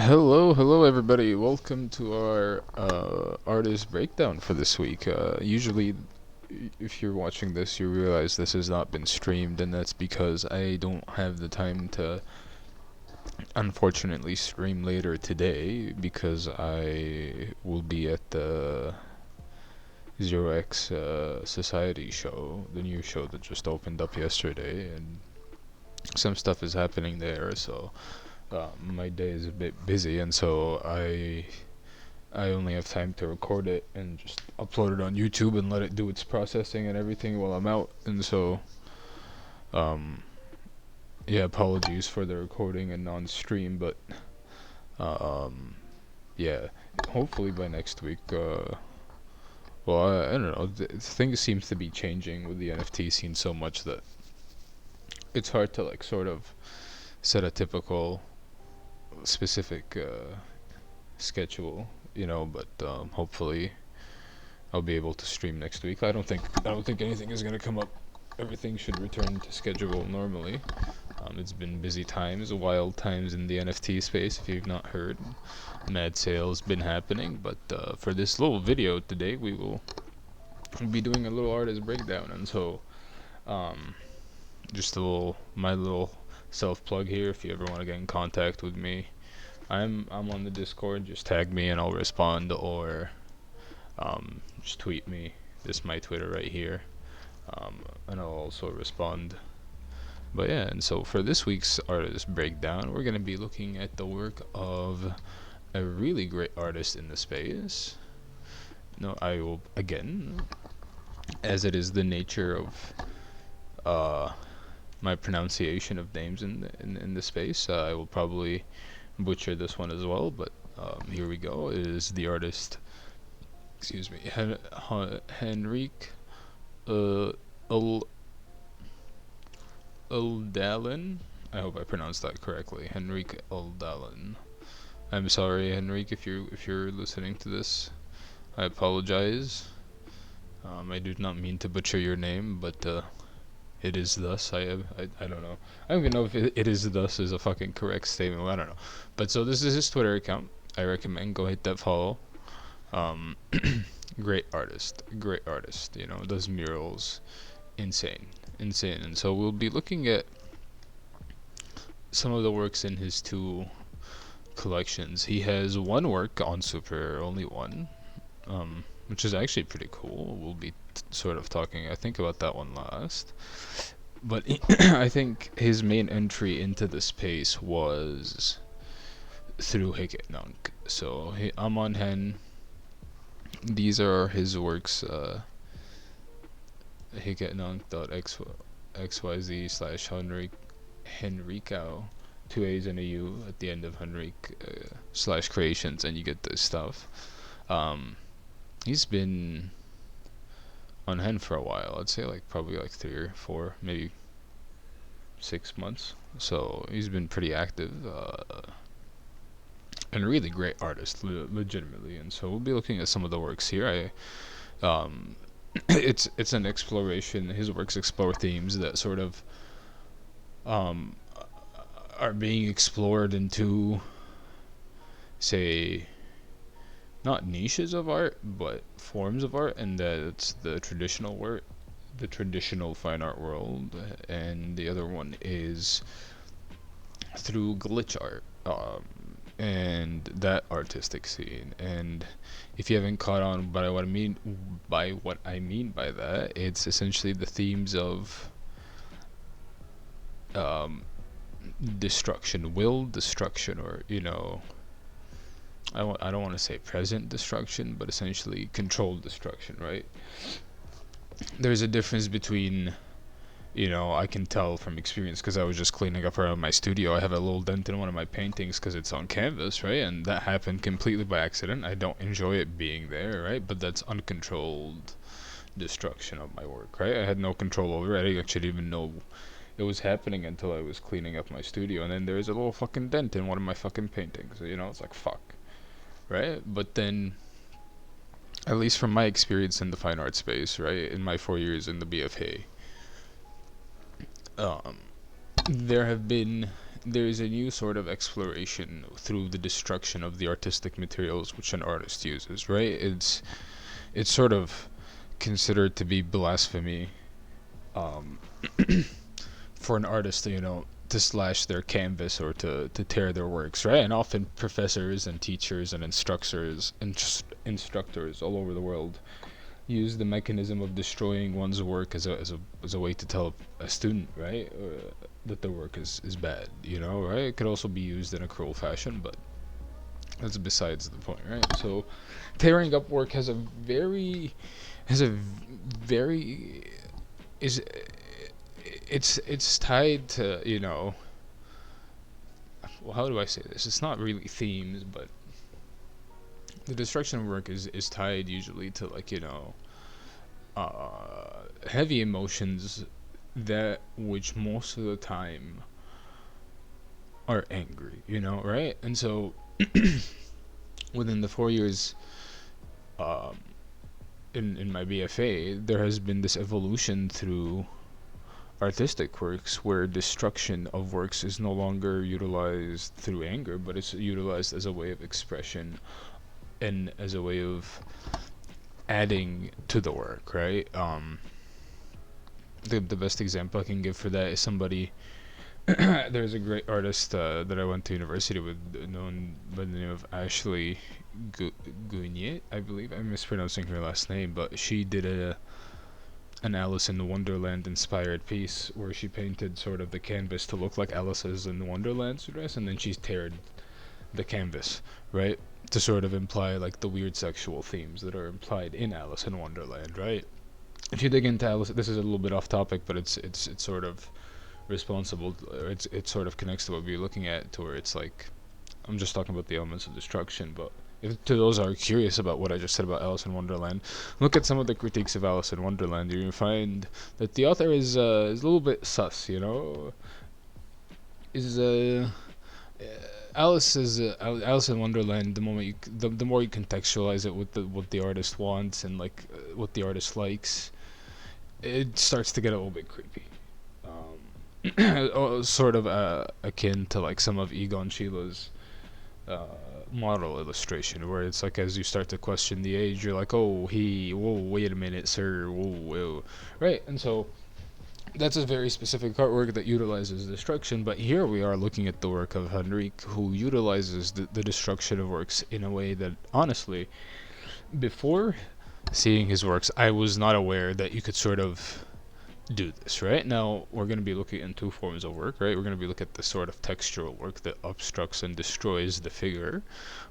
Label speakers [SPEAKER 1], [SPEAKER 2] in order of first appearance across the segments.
[SPEAKER 1] Hello everybody. Welcome to our artist breakdown for this week. Usually, if you're watching this, you realize this has not been streamed, and that's because I don't have the time to, unfortunately, stream later today because I will be at the Zero X Society show, the new show that just opened up yesterday, and some stuff is happening there, so my day is a bit busy, and so I only have time to record it and just upload it on YouTube and let it do its processing and everything while I'm out. And so, um, yeah, apologies for the recording and non-stream, but um, yeah, hopefully by next week. Well, I don't know. Things seems to be changing with the NFT scene so much that it's hard to like sort of set a typical specific schedule, but hopefully I'll be able to stream next week. I don't think anything is gonna come up. Everything should return to schedule normally. It's been busy times, wild times in the NFT space. If you've not heard, mad sales been happening. But for this little video today, we will be doing a little artist breakdown, and so um, just my little self plug here. If you ever want to get in contact with me, I'm on the Discord. Just tag me and I'll respond, or just tweet me. This is my Twitter right here, and I'll also respond. But yeah, and so for this week's artist breakdown, we're gonna be looking at the work of a really great artist in the space. No, I will again, as it is the nature of uh, my pronunciation of names in the space. I will probably butcher this one as well, but here we go. It is the artist, excuse me, Henrik uh, Uldalen. I hope I pronounced that correctly. Henrik Uldalen. I'm sorry, Henrik, if you're listening to this. I apologize. I do not mean to butcher your name, but it is thus. I don't know. I don't even know if it is thus is a fucking correct statement. I don't know. But so this is his Twitter account. I recommend go hit that follow. Um, great artist. Great artist. Does murals. Insane. Insane. And so we'll be looking at some of the works in his two collections. He has one work on Super, only one, which is actually pretty cool. We'll be sort of talking, I think, about that one last. But I think his main entry into the space was through Hiketnunk. So I'm on Hen. These are his works. Hiketnunk.xyz/Henrikau. Two A's and a U at the end of Henrik /creations, and you get this stuff. He's been on Hen for a while. I'd say probably 3 or 4, maybe 6 months. So he's been pretty active, and a really great artist, legitimately. And so we'll be looking at some of the works here. It's an exploration. His works explore themes that sort of are being explored into, say, not niches of art, but forms of art, and that it's the traditional work, the traditional fine art world, and the other one is through glitch art, and that artistic scene. And if you haven't caught on by what I mean by that, it's essentially the themes of destruction, willed destruction, or I don't want to say present destruction, but essentially controlled destruction, right? There's a difference between, I can tell from experience because I was just cleaning up around my studio. I have a little dent in one of my paintings because it's on canvas, right? And that happened completely by accident. I don't enjoy it being there, right? But that's uncontrolled destruction of my work, right? I had no control over it. I actually didn't even know it was happening until I was cleaning up my studio, and then there's a little fucking dent in one of my fucking paintings. It's like, fuck, right? But then, at least from my experience in the fine art space, right, in my 4 years in the BFA, there have been there is a new sort of exploration through the destruction of the artistic materials which an artist uses, right? It's sort of considered to be blasphemy, um, for an artist to, to slash their canvas or to tear their works, right? And often professors and teachers and instructors all over the world use the mechanism of destroying one's work as a way to tell a student, right, that their work is bad, right? It could also be used in a cruel fashion, but that's besides the point, right? So tearing up work has a very is it's tied to, well, how do I say this? It's not really themes, but the destruction of work is tied usually to, like, heavy emotions that which most of the time are angry, right? And so within the 4 years, um, in my BFA, there has been this evolution through artistic works where destruction of works is no longer utilized through anger, but it's utilized as a way of expression and as a way of adding to the work, right? The best example I can give for that is somebody. There's a great artist that I went to university with, known by the name of Ashley Gunier, I believe. I'm mispronouncing her last name, but she did an Alice in Wonderland inspired piece where she painted sort of the canvas to look like Alice's in Wonderland's dress, and then she's teared the canvas, right, to sort of imply like the weird sexual themes that are implied in Alice in Wonderland, right? If you dig into Alice, this is a little bit off topic, but it's sort of responsible. It sort of connects to what we're looking at, to where it's like, I'm just talking about the elements of destruction, but if to those are curious about what I just said about Alice in Wonderland, look at some of the critiques of Alice in Wonderland. You find that the author is a little bit sus, is Alice in Wonderland. The moment the more you contextualize it with what the artist wants and like what the artist likes, it starts to get a little bit creepy. Sort of akin to like some of Egon Schiele's model illustration, where it's like as you start to question the age, you're like, whoa, wait a minute, sir, whoa, right? And so that's a very specific artwork that utilizes destruction, but here we are looking at the work of Henrik, who utilizes the destruction of works in a way that, honestly, before seeing his works, I was not aware that you could sort of do this, right? Now, we're going to be looking in two forms of work, right? We're going to be looking at the sort of textural work that obstructs and destroys the figure,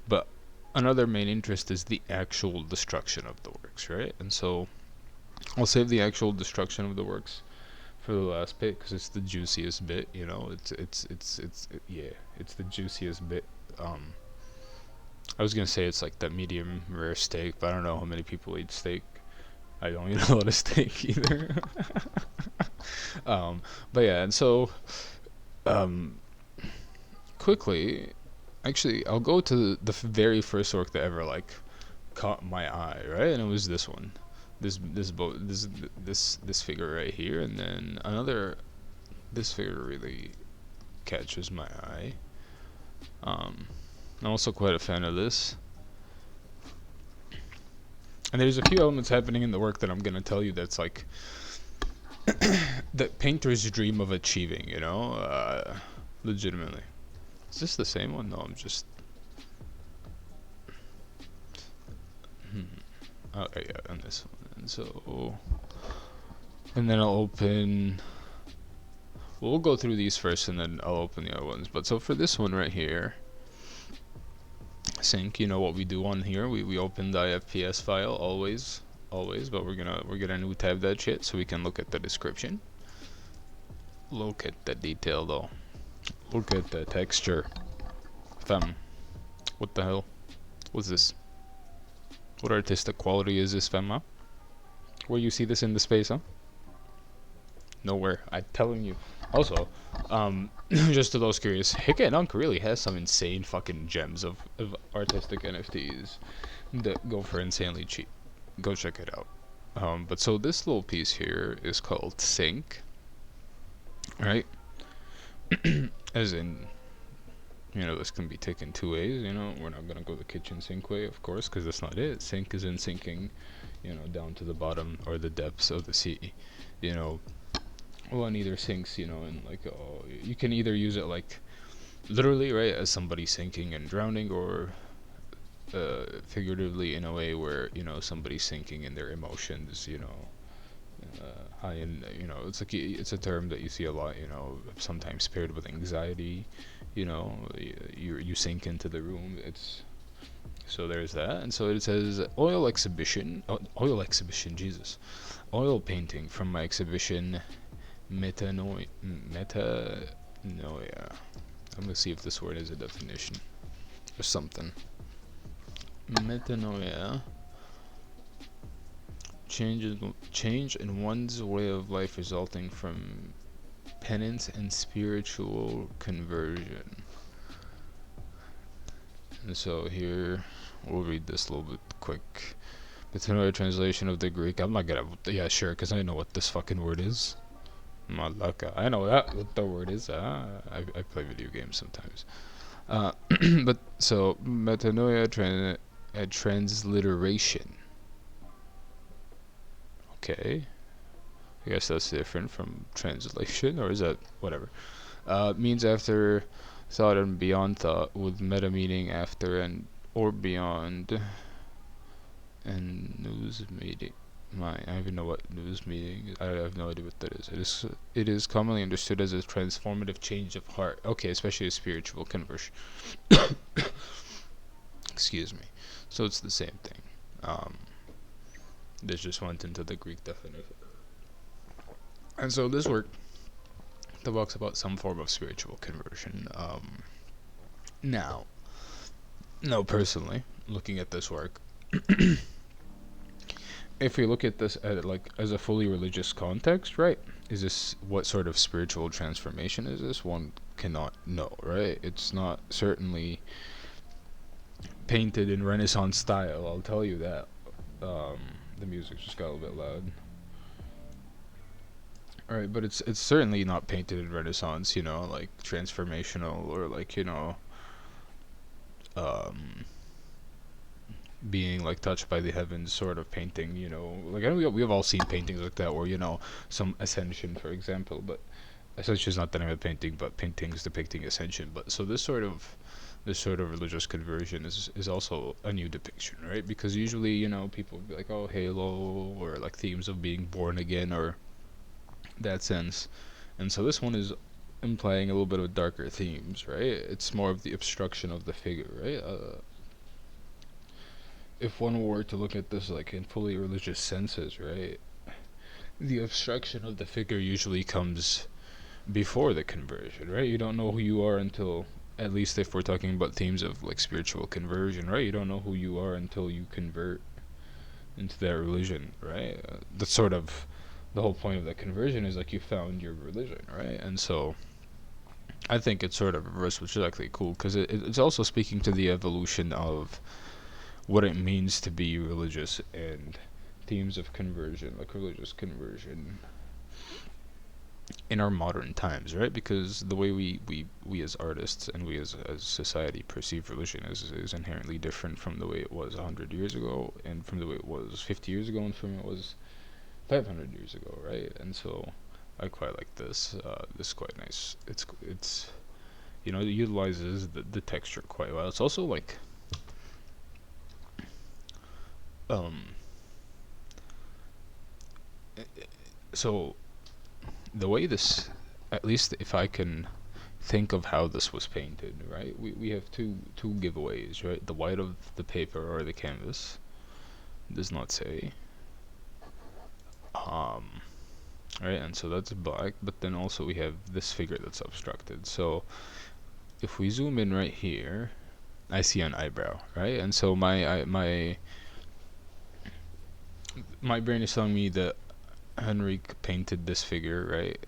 [SPEAKER 1] but another main interest is the actual destruction of the works, right? And so I'll save the actual destruction of the works for the last bit because it's the juiciest bit, it's the juiciest bit. I was gonna say it's like that medium rare steak, but I don't know how many people eat steak. I don't eat a lot of steak either. But yeah, and so quickly, actually, I'll go to the very first work that ever like caught my eye, right? And it was this one, this figure right here, and then this figure really catches my eye. I'm also quite a fan of this. And there's a few elements happening in the work that I'm gonna tell you that's like that painters dream of achieving, legitimately. Is this the same one? No, I'm just. Okay, yeah, on this one. And so, and then I'll open. We'll go through these first, and then I'll open the other ones. But so for this one right here, sync, what we do on here, we open the IFPS file always, but we're gonna new tab that shit so we can look at the description. Look at the detail though. Look at the texture. Fam, what the hell? What's this? What artistic quality is this, fam, huh? Where you see this in the space, huh? Nowhere. I'm telling you. Also, just to those curious, Hikkenunk really has some insane fucking gems of artistic NFTs that go for insanely cheap. Go check it out. But so this little piece here is called Sync, right? as in, you know, this can be taken two ways. You know, we're not gonna go the kitchen sink way, of course, because that's not it. Sink is in sinking, you know, down to the bottom or the depths of the sea. You know, one either sinks, you know, and like, oh, you can either use it like literally, right, as somebody sinking and drowning, or figuratively in a way where, you know, somebody's sinking in their emotions, you know, high in, you know, it's like it's a term that you see a lot, you know, sometimes paired with anxiety, you know, you sink into the room. It's so there's that. And so it says oil exhibition, Jesus, oil painting from my exhibition Metanoia. I'm gonna see if this word is a definition or something. Metanoia. Change in one's way of life resulting from penance and spiritual conversion. And so here, we'll read this a little bit quick. Metanoia translation of the Greek. I'm not gonna. Yeah, sure, because I know what this fucking word is. Malaka. I know that what the word is. I play video games sometimes. But so metanoia transliteration. Okay, I guess that's different from translation, or is that whatever? Means after thought and beyond thought, with meta meaning after and or beyond, and news meeting. I don't even know what news meeting is. I have no idea what that is. It is commonly understood as a transformative change of heart. Okay, especially a spiritual conversion. Excuse me. So it's the same thing. This just went into the Greek definition. And so this work talks about some form of spiritual conversion. Now, personally, looking at this work, if we look at this at like as a fully religious context, right? Is this what sort of spiritual transformation is this? One cannot know, right? It's not certainly painted in Renaissance style. I'll tell you that. The music just got a little bit loud. Alright, but it's certainly not painted in Renaissance, you know, like transformational or like, you know, um, being like touched by the heavens sort of painting, you know. Like I know we have all seen paintings like that where, you know, some ascension, for example, but ascension is not the name of the painting, but paintings depicting ascension. But so this sort of religious conversion is also a new depiction, right? Because usually, you know, people would be like, oh, Halo, or like themes of being born again, or that sense. And so this one is implying a little bit of darker themes, right? It's more of the obstruction of the figure, right? If one were to look at this like in fully religious senses, right, the obstruction of the figure usually comes before the conversion, right? You don't know who you are until, at least if we're talking about themes of like spiritual conversion, right? You don't know who you are until you convert into that religion, right? That's sort of the whole point of the conversion, is like you found your religion, right? And so I think it's sort of reverse, which is actually cool because it's also speaking to the evolution of what it means to be religious and themes of conversion, like religious conversion in our modern times, right? Because the way we as artists and we as society perceive religion is inherently different from the way it was 100 years ago, and from the way it was 50 years ago, and from it was 500 years ago, right? And so I quite like this. This is quite nice. It's you know, it utilizes the texture quite well. It's also like um so the way this, at least if I can think of how this was painted, right? We have two giveaways, right? The white of the paper or the canvas does not say. Um right, and so that's black, but then also we have this figure that's obstructed. So if we zoom in right here, I see an eyebrow, right? And so my brain is telling me that Henrik painted this figure, right?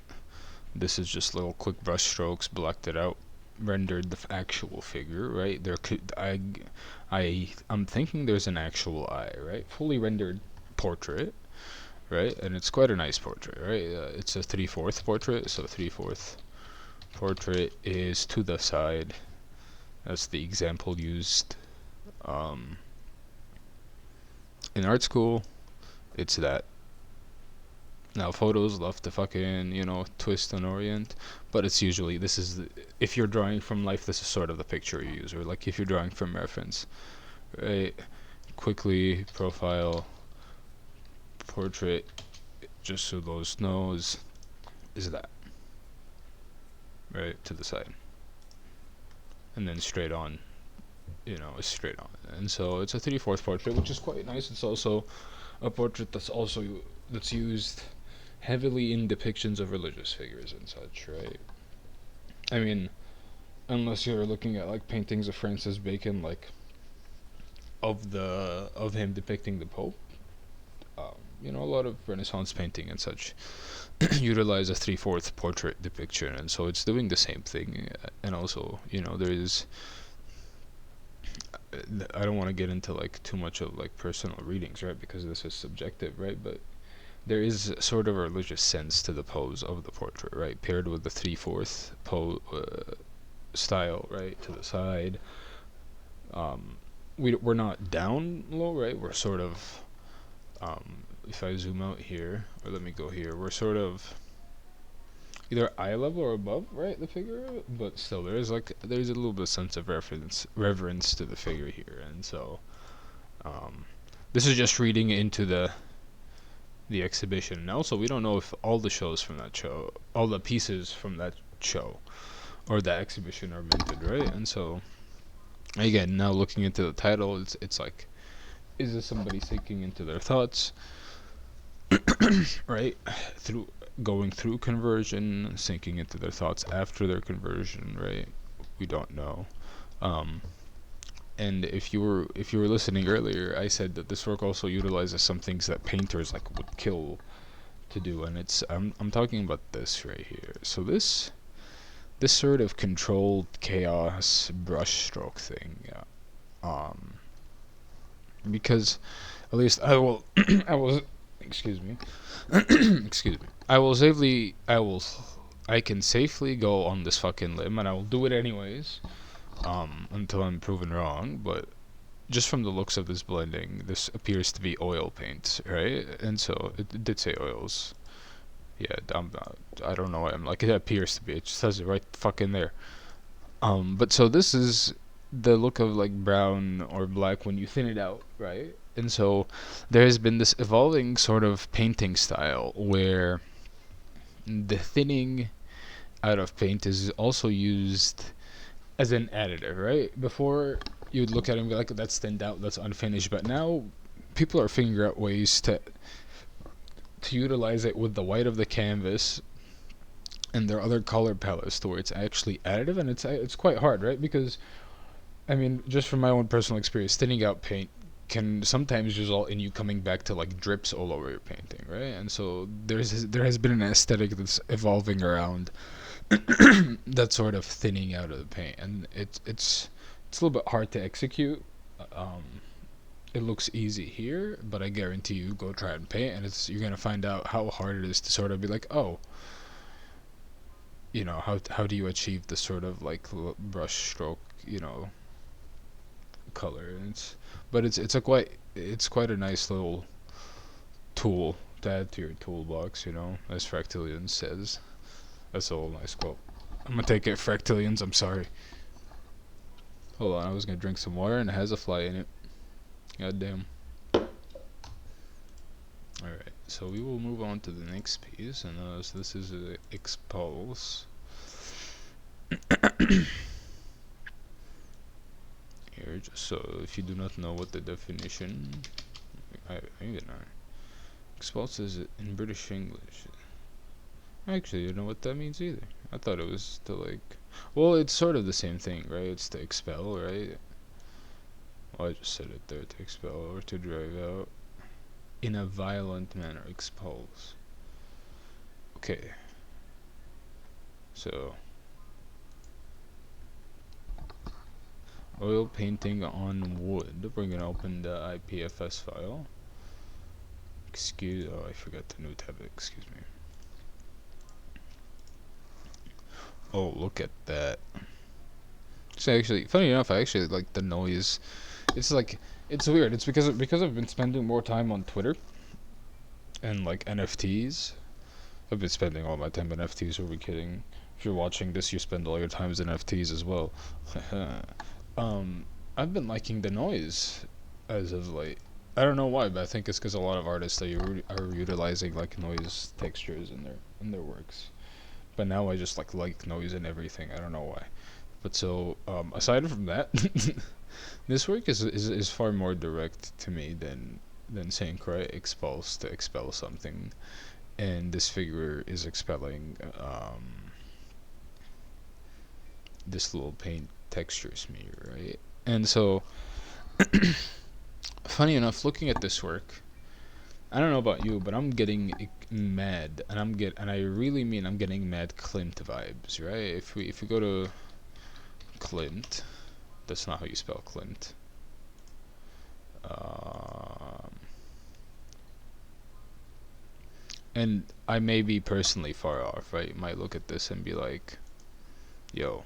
[SPEAKER 1] This is just little quick brush strokes, blacked it out, rendered the actual figure, right? There could I'm thinking there's an actual eye, right? Fully rendered portrait, right? And it's quite a nice portrait, right? It's a 3/4 portrait, so 3/4 portrait is to the side. That's the example used in art school. It's that. Now photos love to fucking, twist and orient, but it's usually, if you're drawing from life, this is sort of the picture you use, or like if you're drawing from reference, right? Quickly, profile, portrait, just so those knows, is that, right, to the side. And then straight on, is straight on. And so it's a 3/4 portrait, which is quite nice. It's also a portrait that's used heavily in depictions of religious figures and such, right? I mean, unless you're looking at like paintings of Francis Bacon, like of him depicting the Pope. A lot of Renaissance painting and such utilize a 3/4 portrait depiction, and so it's doing the same thing. And also, there is. I don't want to get into like too much of like personal readings, right? Because this is subjective, right? But there is sort of a religious sense to the pose of the portrait, right? Paired with the 3/4 style, right, to the side. We're not down low, right? We're sort of, if I zoom out here, or let me go here, we're sort of either eye level or above, right, the figure, but still there's a little bit of sense of reverence to the figure here. And so this is just reading into the exhibition. And also, we don't know if all the pieces from that show or that exhibition are minted, right? And so again, now looking into the title, it's like, is this somebody sinking into their thoughts, right, going through conversion, sinking into their thoughts after their conversion, right? We don't know. And if you were listening earlier, I said that this work also utilizes some things that painters like would kill to do, and I'm talking about this right here. So this sort of controlled chaos brushstroke thing, because at least I will excuse me. Excuse me. I can safely go on this fucking limb, and I will do it anyways, until I'm proven wrong. But just from the looks of this blending, this appears to be oil paint, right? And so it did say oils. Yeah, I don't know why I'm like, it appears to be. It just says it right fucking there. But so this is the look of like brown or black when you thin it out, right? And so there has been this evolving sort of painting style where the thinning out of paint is also used as an additive, right? Before, you'd look at it and be like, that's thinned out, that's unfinished. But now people are figuring out ways to utilize it with the white of the canvas and their other color palettes to where it's actually additive. And it's quite hard, right? Because, I mean, just from my own personal experience, thinning out paint can sometimes result in you coming back to like drips all over your painting, right? And so there has been an aesthetic that's evolving around that sort of thinning out of the paint, and it's a little bit hard to execute. It looks easy here, but I guarantee you, go try and paint, and you're gonna find out how hard it is to sort of be like, oh, how do you achieve this sort of like brush stroke, color? And it's quite a nice little tool to add to your toolbox, as Fractilian says. That's a little nice quote. I'm gonna take it, Fractilians, I'm sorry. Hold on, I was gonna drink some water and it has a fly in it. God damn. Alright, so we will move on to the next piece, and so this is expulse. Here, just so if you do not know what the definition, I even know. Expulse is in British English. Actually, you know what that means either. I thought it was to like, well, it's sort of the same thing, right? It's to expel, right? Well, I just said it there, to expel or to drive out in a violent manner. Expulse. Okay. So, oil painting on wood. We're gonna open the IPFS file. Oh, I forgot the new tab. Excuse me. Oh, look at that. So actually, funny enough, I actually like the noise. It's like it's weird. It's because I've been spending more time on Twitter and like NFTs. I've been spending all my time on NFTs. Are we kidding? If you're watching this, you spend all your time as NFTs as well. um, I've been liking the noise as of late. I don't know why, but I think it's because a lot of artists are utilizing like noise textures in their works. But now I just like noise and everything. I don't know why. But so aside from that, this work is far more direct to me than saying cry expels to expel something, and this figure is expelling this little paint textures me, right? And so, funny enough, looking at this work, I don't know about you, but I'm getting mad, and I really mean I'm getting mad Klimt vibes, right? If we go to Klimt, that's not how you spell Klimt. Um, and I may be personally far off, right? You might look at this and be like, "Yo,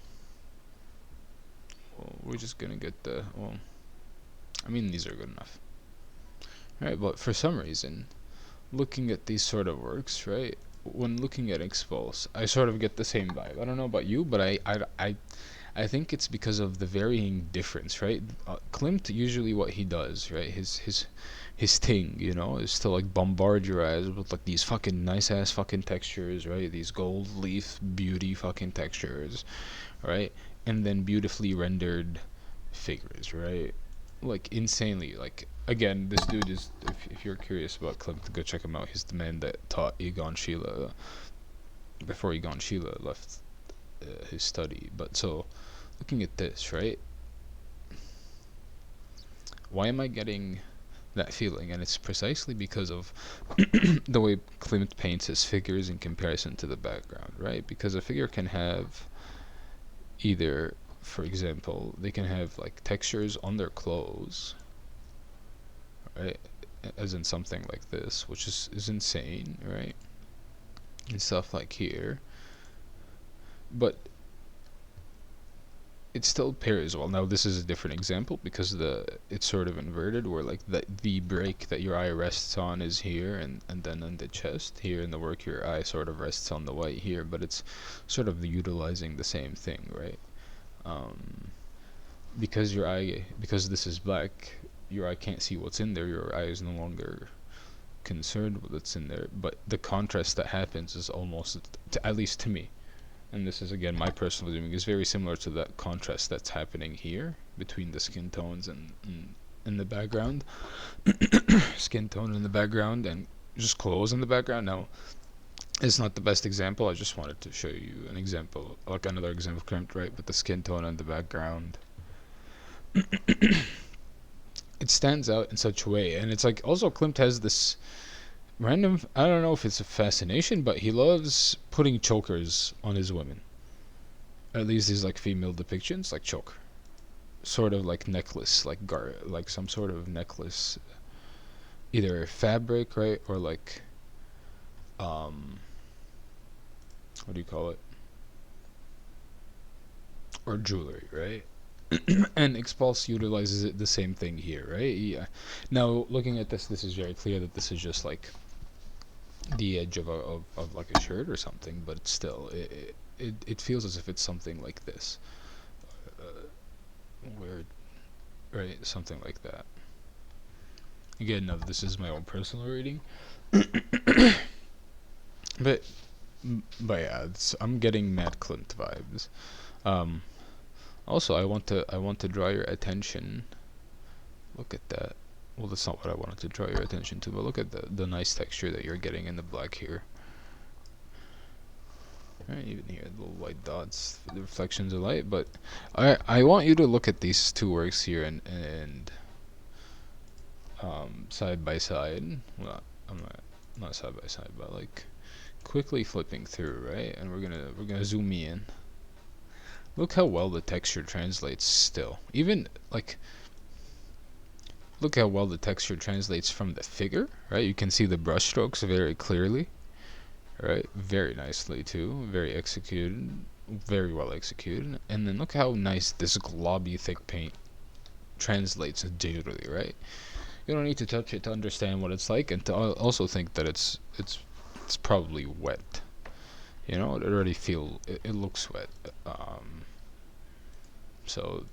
[SPEAKER 1] well, we're just gonna get the well." I mean, these are good enough, right? But for some reason, looking at these sort of works, right? When looking at Expulse, I sort of get the same vibe. I don't know about you, but I think it's because of the varying difference, right? Klimt usually what he does, right? His thing, you know, is to like bombard your eyes with like these fucking nice ass fucking textures, right? These gold leaf beauty fucking textures, right? And then beautifully rendered figures, right? Like insanely, like again, this dude is. If you're curious about Klimt, go check him out. He's the man that taught Egon Schiele before Egon Schiele left his study. But so, looking at this, right? Why am I getting that feeling? And it's precisely because of the way Klimt paints his figures in comparison to the background, right? Because a figure can have either, for example, they can have like textures on their clothes, right? As in something like this, which is insane, right? And stuff like here. But it still pairs well. Now this is a different example because it's sort of inverted where like the break that your eye rests on is here and then on the chest. Here in the work your eye sort of rests on the white here, but it's sort of utilizing the same thing, right? Um, because this is black, your eye can't see what's in there. Your eye is no longer concerned with what's in there, but the contrast that happens is almost, at least to me, and this is again my personal viewing, is very similar to that contrast that's happening here between the skin tones and in the background, skin tone in the background and just clothes in the background. Now, it's not the best example. I just wanted to show you an example, like another example of Klimt, right? With the skin tone in the background, it stands out in such a way, and it's like also Klimt has this random. I don't know if it's a fascination, but he loves putting chokers on his women. At least these like female depictions, like choker, sort of like necklace, like some sort of necklace, either fabric, right, or like um, what do you call it, or jewelry, right? And Expulse utilizes it the same thing here, right? Yeah. Now looking at this is very clear that this is just like the edge of like a shirt or something, but still, it feels as if it's something like this, weird, right? Something like that. Again, no, this is my own personal reading, but but yeah, I'm getting Mad Clint vibes. Um, Also, I want to draw your attention. Look at that. Well, that's not what I wanted to draw your attention to, but look at the nice texture that you're getting in the black here. Right, even here, the little white dots, the reflections of light. But I want you to look at these two works here and side by side. Well, I'm not side by side, but like quickly flipping through, right? And we're gonna zoom in. Look how well the texture translates still. Even like look how well the texture translates from the figure, right? You can see the brushstrokes very clearly, right? Very nicely too, very executed. very well executed. And then look how nice this globby thick paint translates digitally, right? You don't need to touch it to understand what it's like, and to also think that it's probably wet. You know, it already it looks wet. So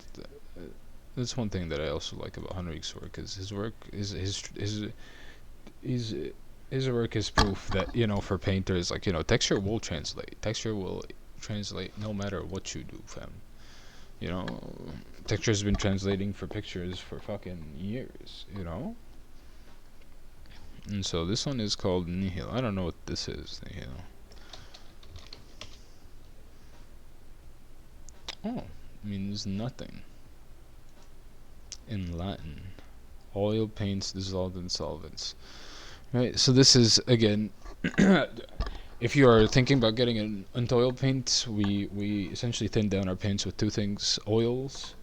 [SPEAKER 1] that's one thing that I also like about Henrik's work, is his work is his his work is proof that, you know, for painters, like, you know, texture will translate. Texture will translate no matter what you do, fam. You know, texture's been translating for pictures for fucking years, you know? And so this one is called Nihil. I don't know what this is, Nihil. Oh, means nothing in Latin. Oil paints dissolved in solvents. Right, so this is, again, if you are thinking about getting into oil paint, we essentially thin down our paints with two things: oils.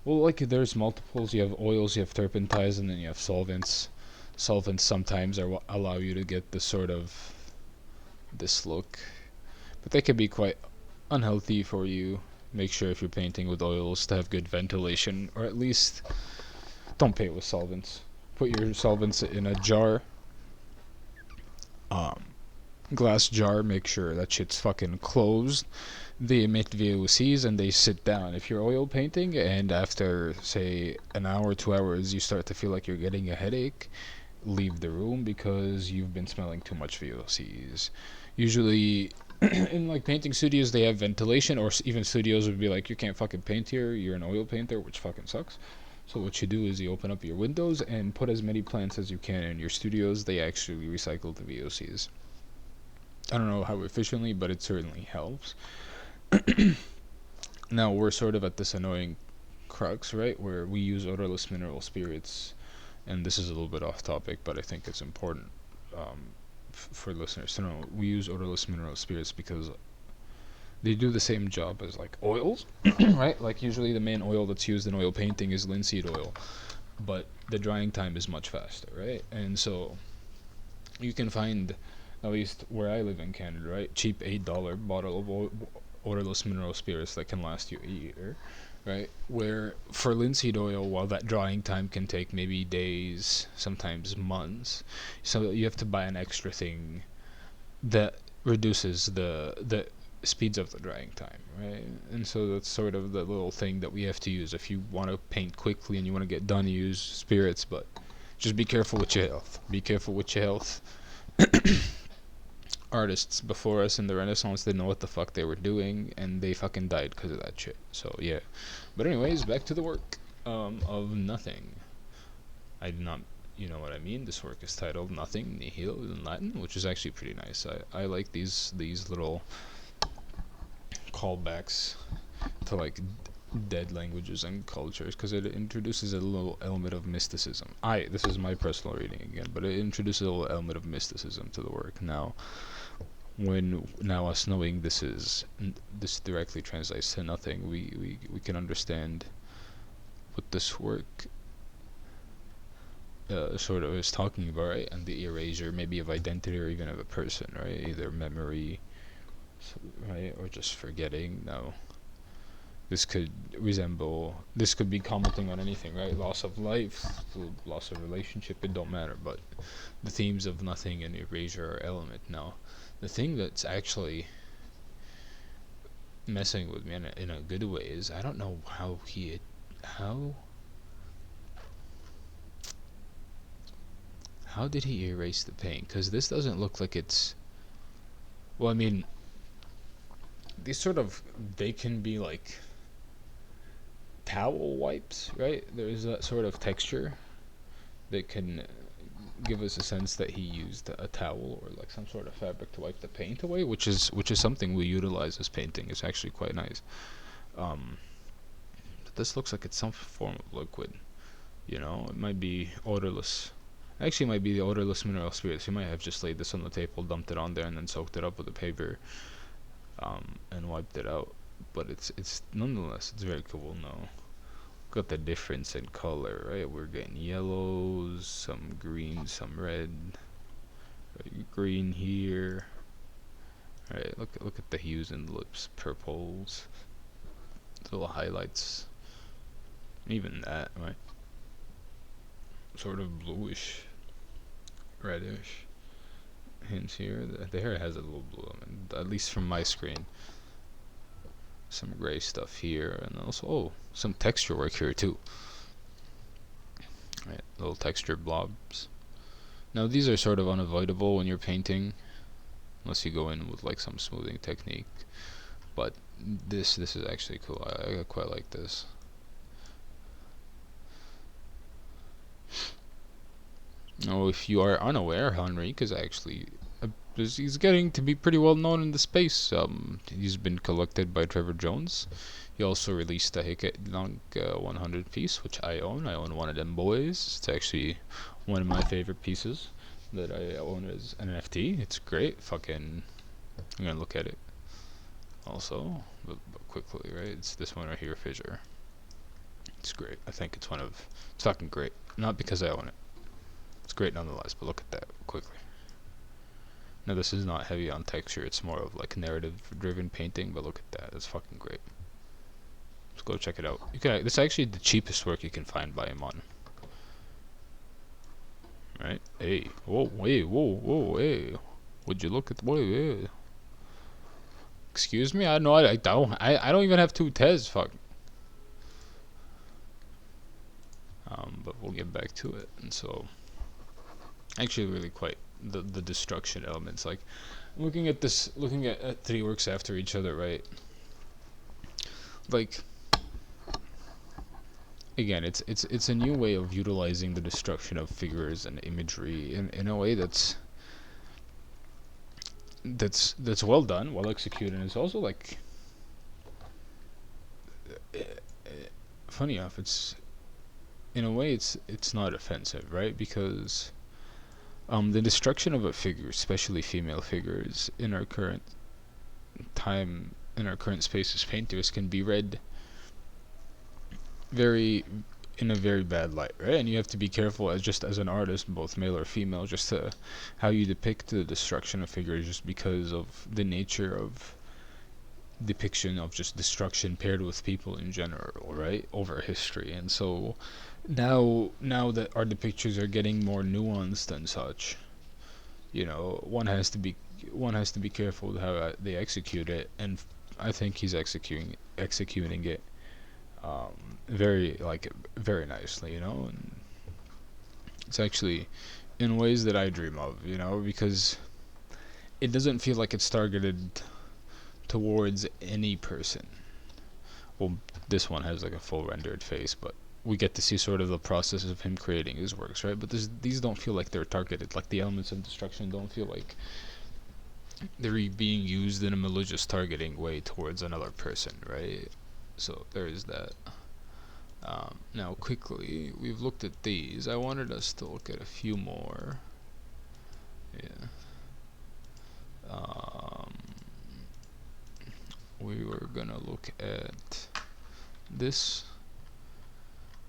[SPEAKER 1] Well, like, there's multiples. You have oils, you have turpentines, and then you have solvents. Solvents sometimes are what allow you to get this sort of this look, but they can be quite unhealthy for you. Make sure if you're painting with oils to have good ventilation, or at least don't paint with solvents. Put your solvents in a jar, um, glass jar. Make sure that shit's fucking closed. They emit VOCs and they sit down. If you're oil painting and after, say, an hour, 2 hours, you start to feel like you're getting a headache, leave the room, because you've been smelling too much VOCs. Usually, in like painting studios, they have ventilation, or even studios would be like, you can't fucking paint here, you're an oil painter, which fucking sucks. So what you do is you open up your windows and put as many plants as you can in your studios. They actually recycle the VOCs. I don't know how efficiently, but it certainly helps. Now we're sort of at this annoying crux, right, where we use odorless mineral spirits, and this is a little bit off topic, but I think it's important, for listeners to know. We use odorless mineral spirits because they do the same job as like oils, right? Like, usually the main oil that's used in oil painting is linseed oil, but the drying time is much faster, right? And so you can find, at least where I live in Canada, right, cheap $8 bottle of odorless mineral spirits that can last you a year, right? Where for linseed oil, while that drying time can take maybe days, sometimes months, so you have to buy an extra thing that reduces the speeds of the drying time, right? And so that's sort of the little thing that we have to use if you want to paint quickly and you want to get done. Use spirits, but just be careful with your health. Be careful with your health. Artists before us in the Renaissance didn't know what the fuck they were doing, and they fucking died because of that shit. So yeah. But anyways, back to the work of Nothing. I did not, you know what I mean. This work is titled Nothing, Nihil in Latin, which is actually pretty nice. I like these little callbacks to like dead languages and cultures, because it introduces a little element of mysticism. This is my personal reading again, but it introduces a little element of mysticism to the work. Now us knowing this directly translates to nothing, we can understand what this work sort of is talking about, right? And the erasure maybe of identity, or even of a person, right? Either memory, right, or just forgetting. Now this could be commenting on anything, right? Loss of life, loss of relationship, it don't matter. But the themes of nothing and erasure are element. Now the thing that's actually messing with me in a good way is, I don't know how did he erase the paint, because this doesn't look like it's, well, I mean, they can be like towel wipes, right? There's that sort of texture that can give us a sense that he used a towel or like some sort of fabric to wipe the paint away, which is something we utilize as painting. It's actually quite nice. But this looks like it's some form of liquid. You know, it might be odorless. Actually, it might be the odorless mineral spirits. You might have just laid this on the table, dumped it on there, and then soaked it up with a paper, and wiped it out. But it's nonetheless, it's very cool. Now, got the difference in color, right? We're getting yellows, some green, some red, right? Green here, Right, look at the hues in the lips, purples, little highlights, even that, right? Sort of bluish, reddish hints here. The hair has a little blue, at least from my screen. Some gray stuff here, and also some texture work here too. Right, little texture blobs. Now these are sort of unavoidable when you're painting, unless you go in with like some smoothing technique. But this is actually cool. I quite like this. Now, if you are unaware, Henrik is actually he's getting to be pretty well known in the space. He's been collected by Trevor Jones. He also released a Hickett Long 100 piece, which I own. I own one of them boys. It's actually one of my favorite pieces that I own as an NFT. It's great. Fucking, I'm gonna look at it also, but quickly, right? It's this one right here, Fissure. It's great. I think it's fucking great. Not because I own it. It's great nonetheless, but look at that quickly. Now this is not heavy on texture, it's more of like narrative driven painting, but look at that, it's fucking great. Let's go check it out. This is actually the cheapest work you can find by him on. Right? Hey. Whoa, hey, whoa, hey. Would you look at hey. Excuse me? I don't even have two Tez, fuck. But we'll get back to it. And so actually really quite the destruction elements, like looking at three works after each other, right? Like again, it's a new way of utilizing the destruction of figures and imagery in a way that's well done, well executed, and it's also like funny enough, it's in a way it's not offensive, right? Because the destruction of a figure, especially female figures, in our current time, in our current space as painters, can be read in a very bad light, right? And you have to be careful as an artist, both male or female, just to how you depict the destruction of figures, just because of the nature of depiction of just destruction paired with people in general, right? Over history. And so now that our depictions are getting more nuanced and such, you know, one has to be careful with how they execute it, and I think he's executing it very nicely, you know. And it's actually in ways that I dream of, you know, because it doesn't feel like it's targeted towards any person. Well, this one has like a full rendered face, but we get to see sort of the process of him creating his works, right? But these don't feel like they're targeted. Like the elements of destruction don't feel like they're being used in a malicious targeting way towards another person, right? So there is that. Now quickly, we've looked at these. I wanted us to look at a few more. Yeah. We were gonna look at this,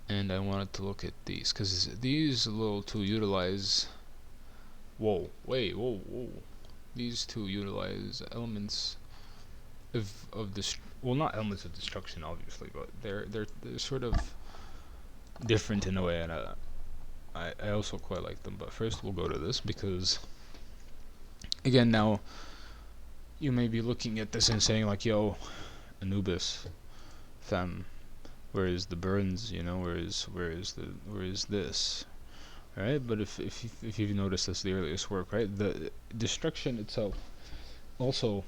[SPEAKER 1] and I wanted to look at these, because these a little to utilize. Whoa. These two utilize elements of this. Well, not elements of destruction, obviously, but they're sort of different in a way, and I also quite like them. But first, we'll go to this, because again, now you may be looking at this and saying like, "Yo, Anubis, fam, where is the Burns? You know, where is this?" Right? But if you've noticed this, the earliest work, right? The destruction itself also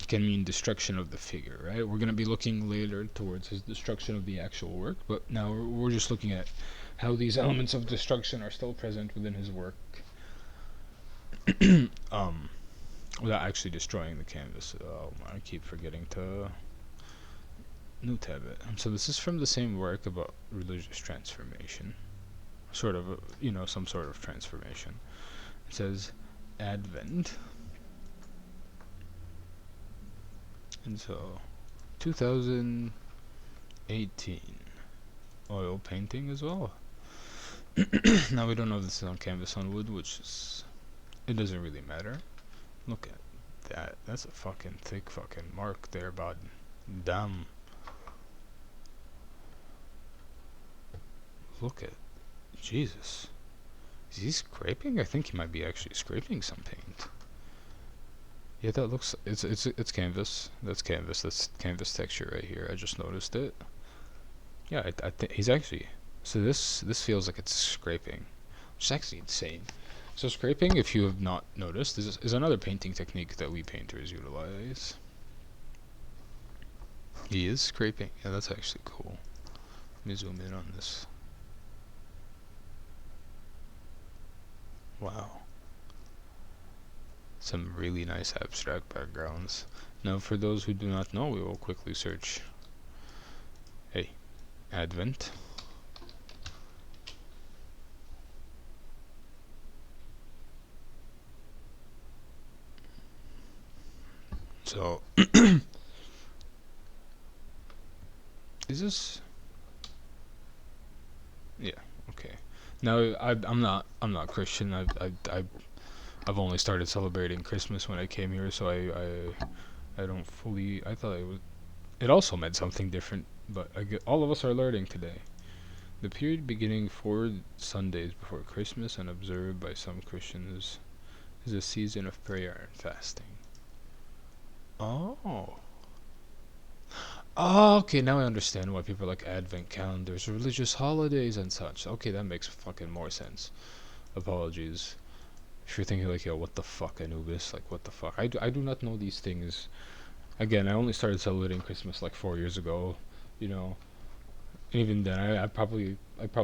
[SPEAKER 1] can mean destruction of the figure, right? We're going to be looking later towards his destruction of the actual work, but now we're just looking at how these elements of destruction are still present within his work, without actually destroying the canvas. I keep forgetting to new tab it. So this is from the same work about religious transformation, sort of, some sort of transformation. It says Advent. And so 2018 oil painting as well. Now we don't know if this is on canvas on wood, which is, it doesn't really matter. Look at that. That's a fucking thick fucking mark there, bud. Damn. Look at Jesus. Is he scraping? I think he might be actually scraping some paint. Yeah, that looks. It's canvas. That's canvas. That's canvas texture right here. I just noticed it. Yeah, I think he's actually. So this feels like it's scraping, which is actually insane. So scraping, if you have not noticed, is another painting technique that we painters utilize. He is scraping. Yeah, that's actually cool. Let me zoom in on this. Wow. Some really nice abstract backgrounds. Now, for those who do not know, we will quickly search. Hey, Advent. So, is this? Yeah. Okay. Now, I'm not Christian. I've only started celebrating Christmas when I came here, so I don't fully. I thought it was. It also meant something different, but all of us are learning today. The period beginning 4 Sundays before Christmas and observed by some Christians is a season of prayer and fasting. Oh. Oh, okay, now I understand why people like advent calendars, religious holidays, and such. Okay, that makes fucking more sense. Apologies. If you're thinking like, yo, what the fuck, Anubis? Like, what the fuck? I do not know these things. Again, I only started celebrating Christmas like 4 years ago. You know, and even then, I probably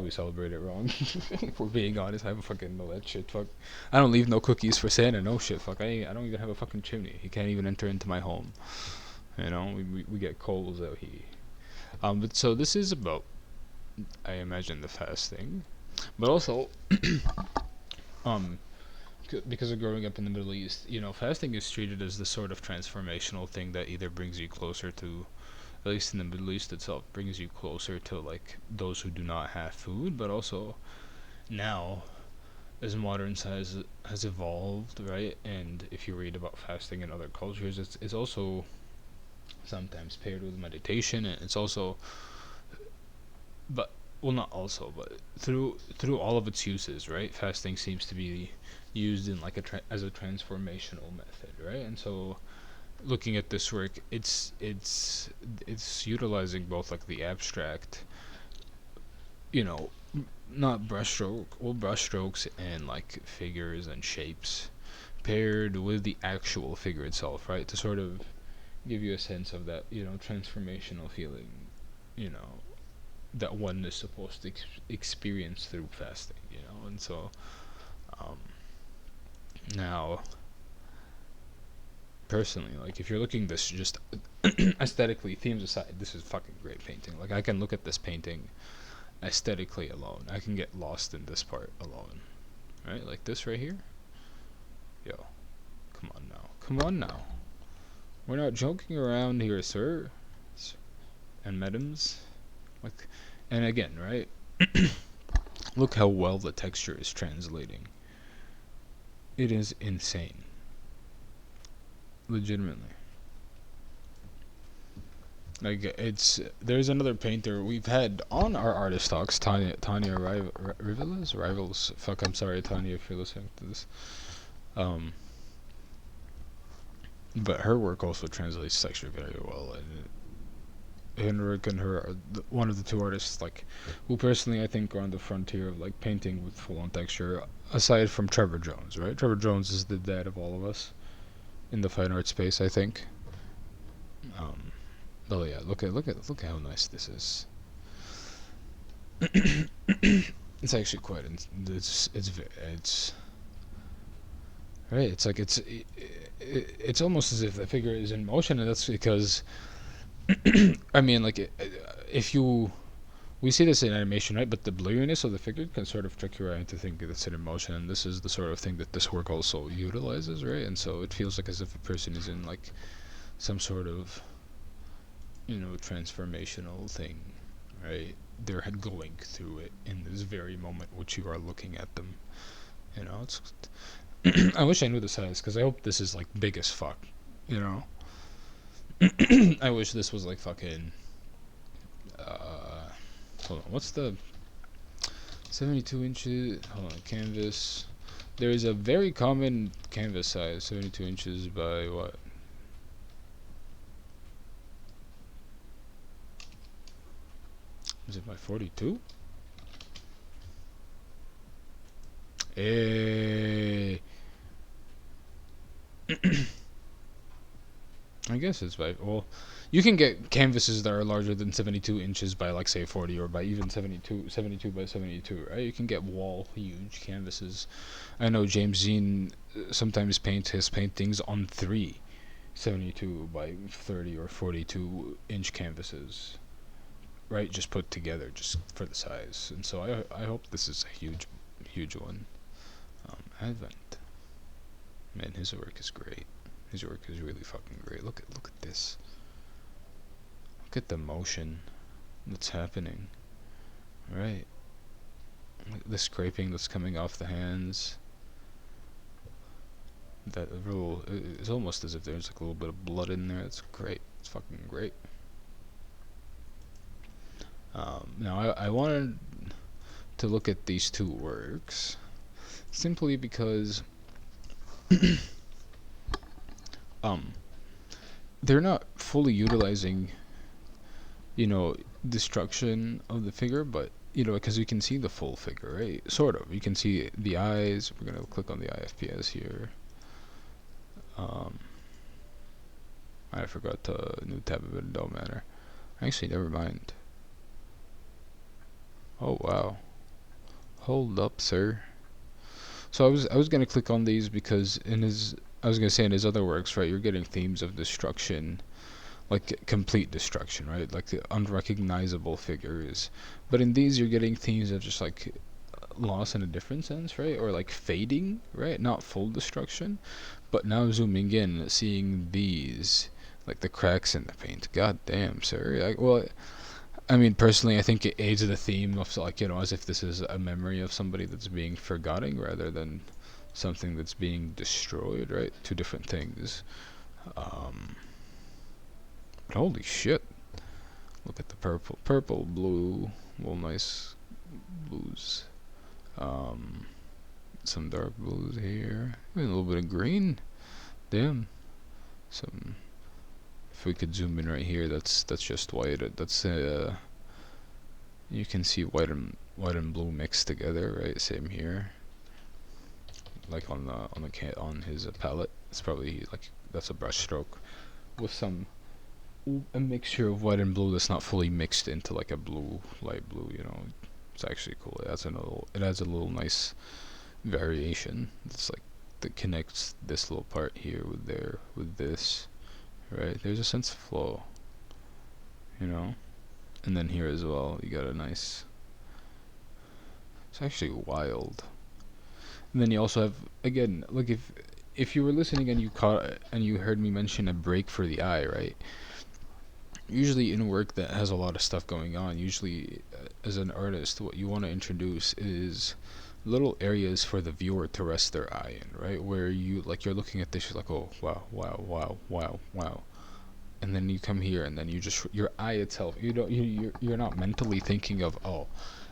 [SPEAKER 1] celebrate it wrong. If we're being honest, I don't fucking know that shit. Fuck, I don't leave no cookies for Santa. No shit. Fuck, I don't even have a fucking chimney. He can't even enter into my home. You know, we get coals out here. But so this is about, I imagine, the fasting, but also, um, because of growing up in the Middle East, you know, fasting is treated as the sort of transformational thing that either brings you closer to, at least in the Middle East itself, brings you closer to like those who do not have food, but also now, as modern science has evolved, right? And if you read about fasting in other cultures, it's also sometimes paired with meditation, and it's also, but well, not also, but through all of its uses, right? Fasting seems to be used in like as a transformational method, right? And so, looking at this work, it's utilizing both like the abstract, you know, not brushstrokes and like figures and shapes, paired with the actual figure itself, right? To sort of give you a sense of that, you know, transformational feeling, you know, that one is supposed to experience through fasting, you know. And so, um, now, personally, like if you're looking this just aesthetically, themes aside, this is fucking great painting. Like I can look at this painting aesthetically alone. I can get lost in this part alone, right? Like this right here. Yo, come on now. We're not joking around here, sir, and madams. Like, and again, right? Look how well the texture is translating. It is insane. Legitimately. Like there's another painter we've had on our artist talks, Tanya Rivals. Fuck, I'm sorry, Tanya, if you're listening to this. Um, but her work also translates texture very well, and Henrik and her are one of the two artists like who personally I think are on the frontier of like painting with full on texture, aside from Trevor Jones, right? Trevor Jones is the dad of all of us in the fine art space, I think. Um, oh yeah, look at how nice this is. It's actually quite. It's right. It's like it's almost as if the figure is in motion, and that's because I mean, like if you we see this in animation, right? But the blurriness of the figure can sort of trick your eye into thinking it's in motion, and this is the sort of thing that this work also utilizes, right? And so it feels like as if a person is in like some sort of, you know, transformational thing, right? They're going through it in this very moment which you are looking at them. You know, it's I wish I knew the size, because I hope this is like big as fuck, you know. I wish this was like fucking hold on, what's the 72 inches, hold on, canvas. There is a very common canvas size, 72 inches by what? Is it by 42? Eh, I guess it's by, well, you can get canvases that are larger than 72 inches by like say 40, or by even 72 by 72, right? You can get wall huge canvases. I know James Dean sometimes paints his paintings on 72 by 30 or 42 inch canvases, right? Just put together just for the size. And so I hope this is a huge one. Advent, man, his work is great. His work is really fucking great. Look at this. Look at the motion that's happening. Right. The scraping that's coming off the hands. That rule, it's almost as if there's like a little bit of blood in there. It's great. It's fucking great. Now I wanted to look at these two works simply because they're not fully utilizing, destruction of the figure, but because you can see the full figure, right? Sort of. You can see the eyes. We're gonna click on the IFPS here. I forgot the new tab, but it don't matter. Actually, never mind. Oh wow. Hold up, sir. So I was gonna click on these because in his other works, right, you're getting themes of destruction, like complete destruction, right, like the unrecognizable figures. But in these, you're getting themes of just like loss in a different sense, right, or like fading, right, not full destruction. But now zooming in, seeing these, like the cracks in the paint. God damn, sir. Well, I mean, personally, I think it aids the theme of, like, as if this is a memory of somebody that's being forgotten rather than something that's being destroyed, right? Two different things. But holy shit. Look at the purple, blue, well, nice blues. Some dark blues here. Even a little bit of green. Damn. Some. If we could zoom in right here, that's just white. That's you can see white and blue mixed together, right? Same here. Like on his palette, it's probably like that's a brush stroke with a mixture of white and blue that's not fully mixed into like a light blue. It's actually cool. It adds a little nice variation. It's like that connects this little part here with this, right? There's a sense of flow, and then here as well you got a nice, it's actually wild. And then you also have, again, like if you were listening and you heard me mention a break for the eye, right? Usually in work that has a lot of stuff going on, usually as an artist, what you want to introduce is little areas for the viewer to rest their eye in, right? Where you're looking at this, you're like, oh wow, wow, wow, wow, wow, and then you come here and then you just, your eye itself, you're not mentally thinking of, oh,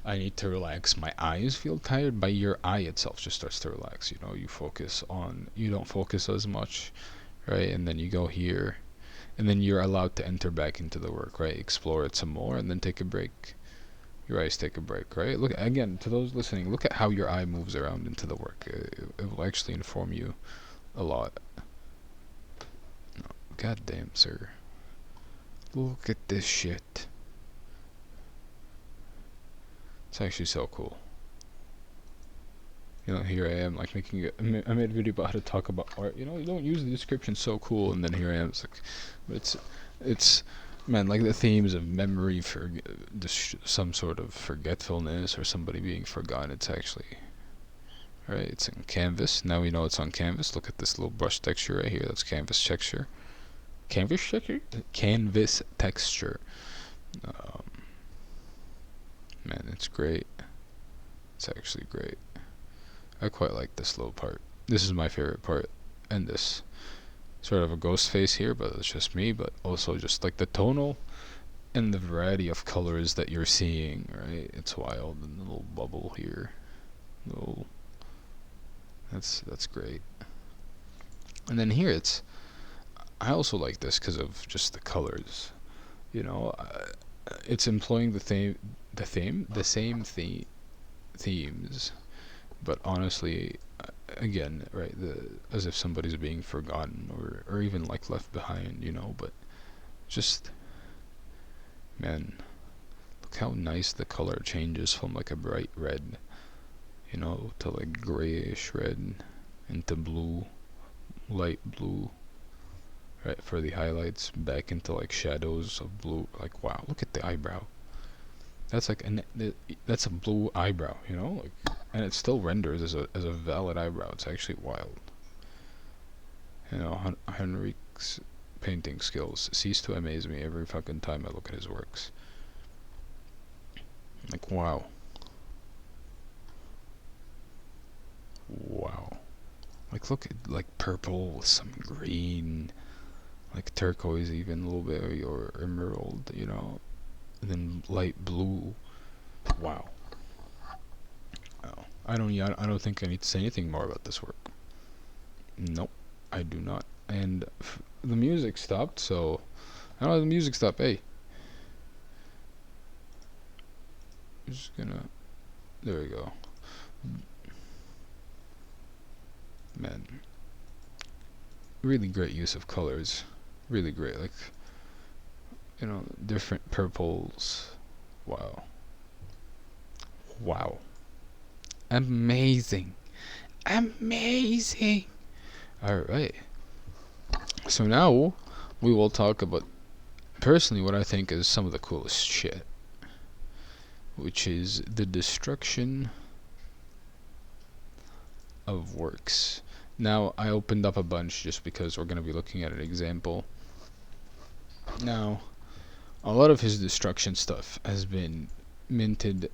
[SPEAKER 1] I need to relax, my eyes feel tired, but your eye itself just starts to relax. You don't focus as much, right? And then you go here, and then you're allowed to enter back into the work, right? Explore it some more, and then take a break. Your eyes take a break, right? Look, again, to those listening, look at how your eye moves around into the work. It will actually inform you a lot. God damn, sir. Look at this shit. It's actually so cool. Here I am, like I made a video about how to talk about art. You don't use the description so cool, and then here I am. It's like, but it's man, like the themes of memory for some sort of forgetfulness or somebody being forgotten. It's actually, right. It's in canvas. Now we know it's on canvas. Look at this little brush texture right here. That's canvas texture. Canvas texture. Canvas texture. Man, it's great. It's actually great. I quite like this little part. this is my favorite part, and this sort of a ghost face here, but it's just me. But also just like the tonal and the variety of colors that you're seeing, right? It's wild. And the little bubble here, little, that's great. And then here I also like this because of just the colors. You know, it's employing the same themes, but honestly, again, right, as if somebody's being forgotten or even like left behind, you know. But just, man, look how nice the color changes from like a bright red, you know, to like grayish red into blue, light blue, right, for the highlights, back into like shadows of blue. Like, wow, look at the eyebrow. That's like that's a blue eyebrow, you know, like, and it still renders as a valid eyebrow. It's actually wild. You know, Henrik's painting skills cease to amaze me every fucking time I look at his works. Like, wow. Wow. Like, look at like purple with some green, like turquoise even a little bit, or emerald, you know, and then light blue. Wow. Oh, I don't think I need to say anything more about this work. Nope, I do not. And the music stopped, so I don't know, the music stopped. Hey, I'm just gonna. There we go. Man, really great use of colors. Really great, like, you know, different purples. Wow. Wow. Amazing. Amazing. Alright. So now we will talk about personally what I think is some of the coolest shit, which is the destruction of works. Now, I opened up a bunch just because we're going to be looking at an example. Now, a lot of his destruction stuff has been minted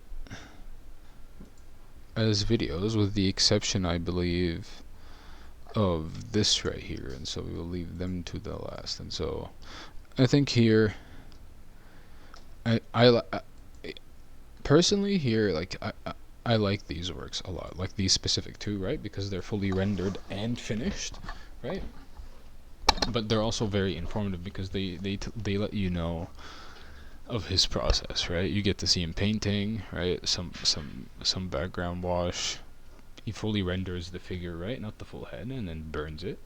[SPEAKER 1] as videos, with the exception, I believe, of this right here, and so we will leave them to the last. And so I think here I personally here, like, I like these works a lot, like these specific two, right, because they're fully rendered and finished, right, but they're also very informative because they let you know of his process, right? You get to see him painting, right, some background wash. He fully renders the figure, right, not the full head, and then burns it,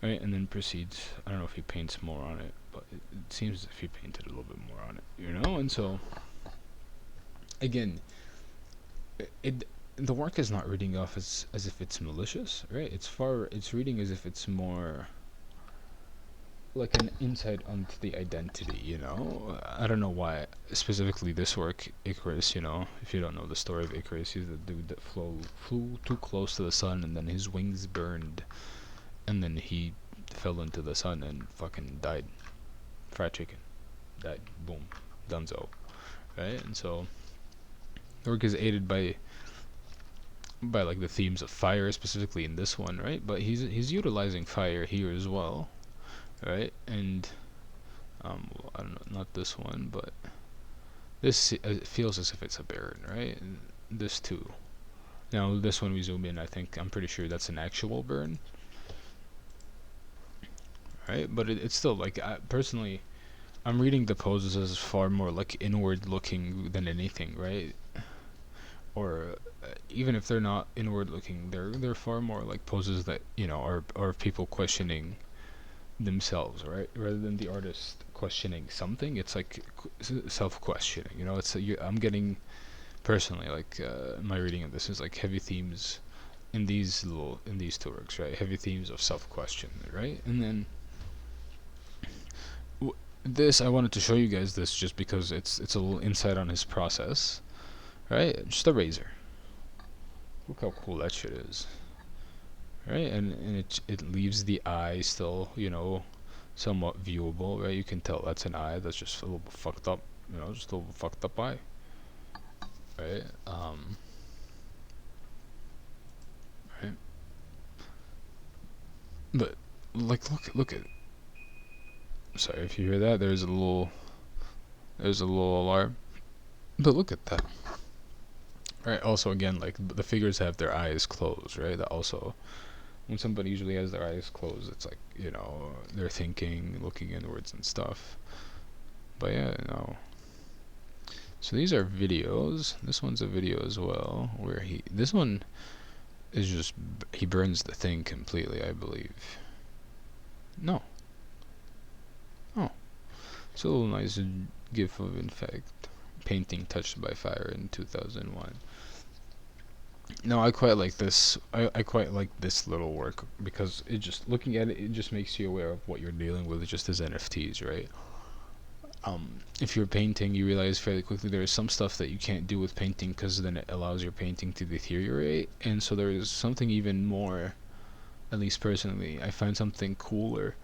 [SPEAKER 1] right, and then proceeds. I don't know if he paints more on it, but it seems as if he painted a little bit more on it, you know. And so again, the work is not reading off as if it's malicious, right? It's reading as if it's more like an insight onto the identity, you know. I don't know why specifically this work, Icarus, you know, if you don't know the story of Icarus, he's the dude that flew too close to the sun, and then his wings burned, and then he fell into the sun and fucking died. Fried chicken. Died. Boom. Dunzo. Right? And so the work is aided by like the themes of fire, specifically in this one, right? But he's utilizing fire here as well, right? And well, I don't know, not this one, but this it feels as if it's a burn, right? And this too. Now this one we zoom in, I'm pretty sure that's an actual burn, right? But it's still like, personally, I'm reading the poses as far more like inward looking than anything, right? Or even if they're not inward looking, they're far more like poses that, you know, are people questioning themselves, right? Rather than the artist questioning something, it's like self-questioning. You know, I'm getting personally, like, my reading of this is like heavy themes in these two works, right? Heavy themes of self-question, right? And then this, I wanted to show you guys this just because it's a little insight on his process, right? Just a razor. Look how cool that shit is, right? And it leaves the eye still, you know, somewhat viewable, right? You can tell that's an eye that's just a little bit fucked up, you know, just a little fucked up eye, right? Right. But like, look at. Sorry if you hear that. There's a little alarm. But look at that. Right. Also, again, like the figures have their eyes closed, right? That also, when somebody usually has their eyes closed, it's like, they're thinking, looking inwards and stuff. But yeah, no. So these are videos. This one's a video as well, where this one is just, he burns the thing completely, I believe. No. Oh. It's a little nice gif of, in fact, painting touched by fire in 2001. No, I quite like this. I quite like this little work because it just, looking at it, it just makes you aware of what you're dealing with just as NFTs, right? If you're painting, you realize fairly quickly there is some stuff that you can't do with painting because then it allows your painting to deteriorate, and so there is something even more, at least personally, I find something cooler,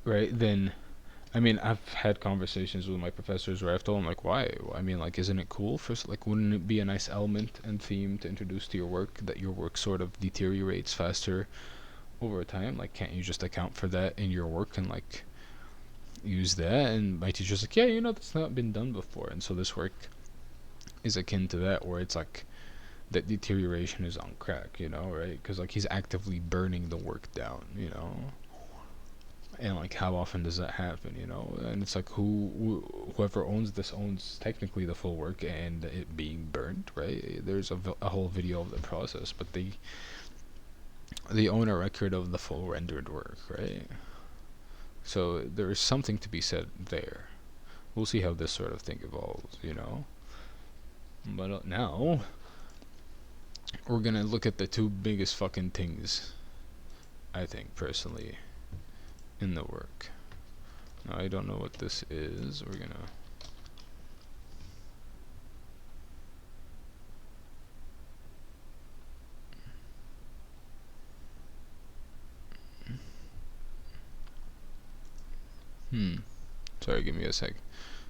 [SPEAKER 1] right, than, I mean, I've had conversations with my professors where I've told them, like, why? I mean, like, isn't it cool? First, like, wouldn't it be a nice element and theme to introduce to your work that your work sort of deteriorates faster over time? Like, can't you just account for that in your work and, like, use that? And my teacher's like, yeah, that's not been done before. And so this work is akin to that, where it's like that deterioration is on crack, right? Because, like, he's actively burning the work down, and like how often does that happen, and it's like whoever owns this owns technically the full work and it being burned, right? There's a whole video of the process, but they own a record of the full rendered work, right? So there's something to be said there. We'll see how this sort of thing evolves, but now we're gonna look at the two biggest fucking things, I think, personally, in the work. Now, I don't know what this is. We're gonna sorry, give me a sec.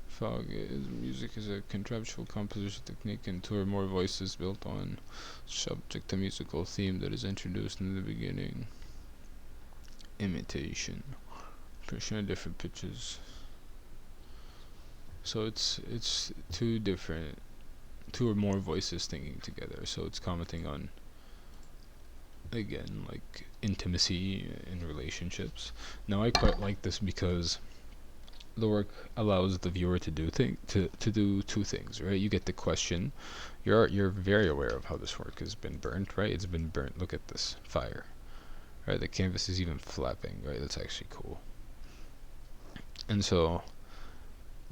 [SPEAKER 1] Fog is music is a contraptual composition technique, and two or more voices built on subject to musical theme that is introduced in the beginning. Imitation, pushing at different pitches. So it's two or more voices thinking together. So it's commenting on, again, like intimacy in relationships. Now, I quite like this because the work allows the viewer to do do two things, right? You get the question. You're very aware of how this work has been burnt, right? It's been burnt. Look at this fire, right? The canvas is even flapping, right? That's actually cool. And so,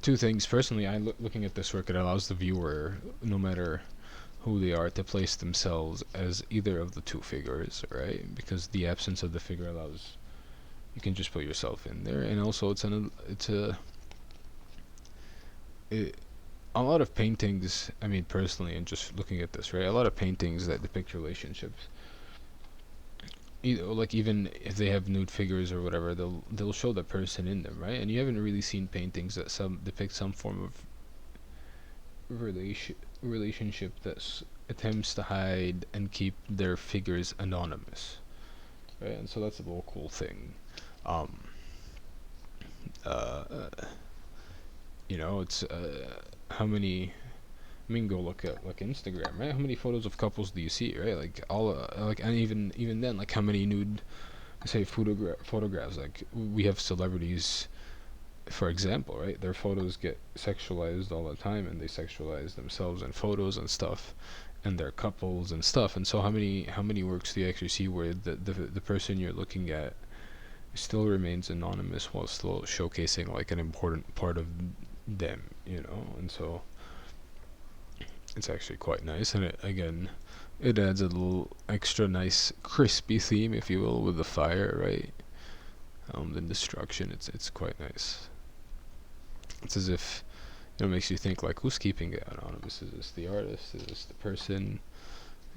[SPEAKER 1] two things. Personally, looking at this work, it allows the viewer, no matter who they are, to place themselves as either of the two figures, right? Because the absence of the figure allows, you can just put yourself in there. And also, a lot of paintings, I mean, personally, and just looking at this, right? A lot of paintings that depict relationships, like, even if they have nude figures or whatever, they'll show the person in them, right? And you haven't really seen paintings that depict some form of relationship that attempts to hide and keep their figures anonymous, right? And so that's a little cool thing. It's how many, I mean, go look at like Instagram, right? How many photos of couples do you see, right? Like all like, and even then, like how many nude, say, photographs? Like, we have celebrities, for example, right? Their photos get sexualized all the time, and they sexualize themselves in photos and stuff, and their couples and stuff. And so how many works do you actually see where the person you're looking at still remains anonymous while still showcasing like an important part of them, And so it's actually quite nice, and it adds a little extra nice crispy theme, if you will, with the fire, right? The destruction. It's quite nice. It's as if it makes you think, like, who's keeping it anonymous? Is this the artist? Is this the person?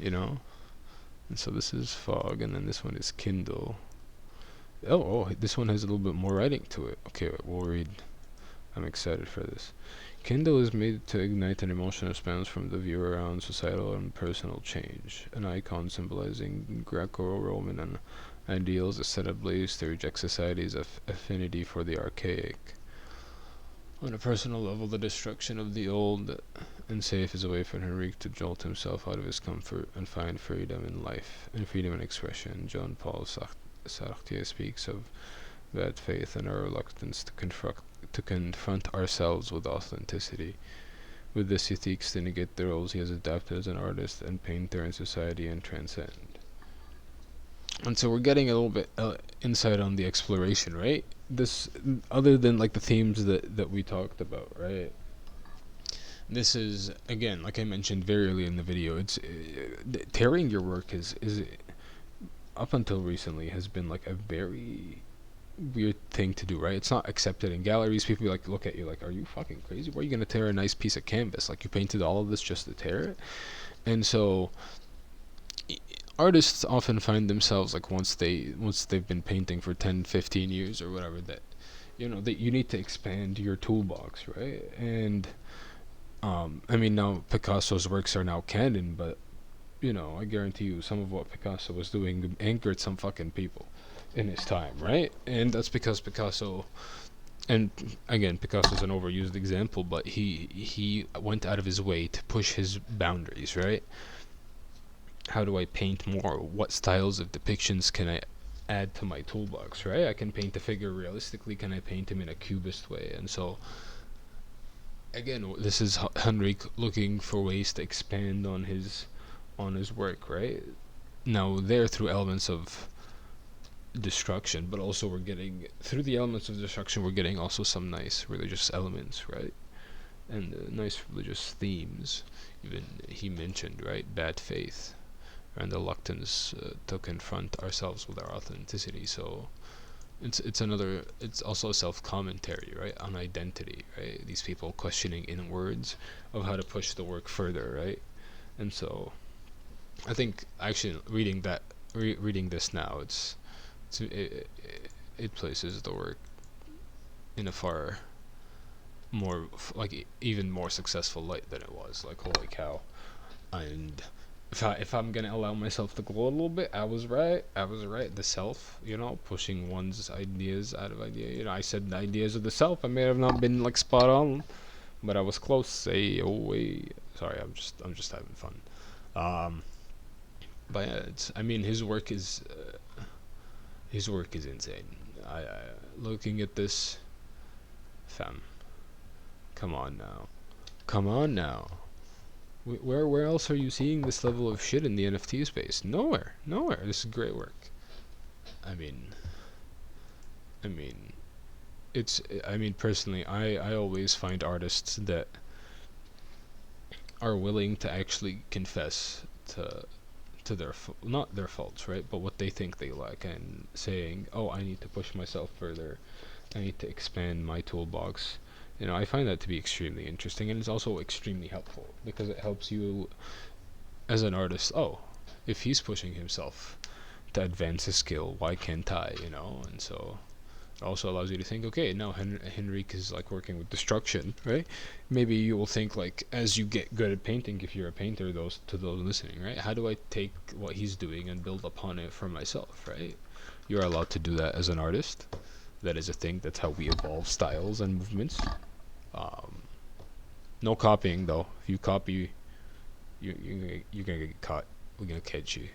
[SPEAKER 1] And so this is fog, and then this one is Kindle. Oh, this one has a little bit more writing to it. Okay, we'll read. I'm excited for this. Kindle is made to ignite an emotional response from the viewer around societal and personal change. An icon symbolizing Greco-Roman and ideals is set ablaze to reject society's affinity for the archaic. On a personal level, the destruction of the old and safe is a way for Henrik to jolt himself out of his comfort and find freedom in life and freedom in expression. John Paul Sartre speaks of bad faith and our reluctance to confront ourselves with authenticity. With this, he seeks to negate the roles he has adapted as an artist and painter in society and transcend. And so we're getting a little bit insight on the exploration, right? This, other than like the themes that we talked about, right? This is, again, like I mentioned very early in the video, it's tearing your work is up until recently has been like a very weird thing to do, right? It's not accepted in galleries. People like look at you like, are you fucking crazy? Why are you gonna tear a nice piece of canvas? Like, you painted all of this just to tear it? And so artists often find themselves like once they've been painting for 10-15 years or whatever, that that you need to expand your toolbox, right? And I mean, now Picasso's works are now canon, but I guarantee you some of what Picasso was doing anchored some fucking people in his time, right? And that's because Picasso, and again, Picasso's an overused example, but he went out of his way to push his boundaries, right? How do I paint more? What styles of depictions can I add to my toolbox, right? I can paint a figure realistically. Can I paint him in a cubist way? And so, again, this is Henrik looking for ways to expand on his work, right? Now, they're through elements of destruction, but also we're getting, through the elements of destruction, we're getting also some nice religious elements, right? And nice religious themes. Even he mentioned, right, bad faith and the reluctance to confront ourselves with our authenticity. So it's also a self-commentary, right, on identity, right? These people questioning in words of how to push the work further, right? And so I think actually reading this now, it places the work in a far more like even more successful light than it was. Like, holy cow. And if I'm gonna allow myself to glow a little bit, I was right. The self, pushing one's ideas out of idea. I said the ideas of the self. I may have not been like spot on, but I was close. Say, oh wait, sorry, I'm just having fun. But yeah, I mean, his work is insane. I looking at this, fam. Come on now. Where else are you seeing this level of shit in the NFT space? Nowhere. This is great work. I mean, personally, I always find artists that are willing to actually confess to their not their faults, right, but what they think they lack, and saying, oh, I need to push myself further. I need to expand my toolbox. I find that to be extremely interesting, and it's also extremely helpful because it helps you as an artist. Oh, if he's pushing himself to advance his skill, why can't I? And so it also allows you to think, okay, now Henrik is like working with destruction, right? Maybe you will think, like, as you get good at painting, if you're a painter, those listening, right? How do I take what he's doing and build upon it for myself, right? You're allowed to do that as an artist. That is a thing. That's how we evolve styles and movements. No copying though. If you copy, you're gonna get caught. We're gonna catch you.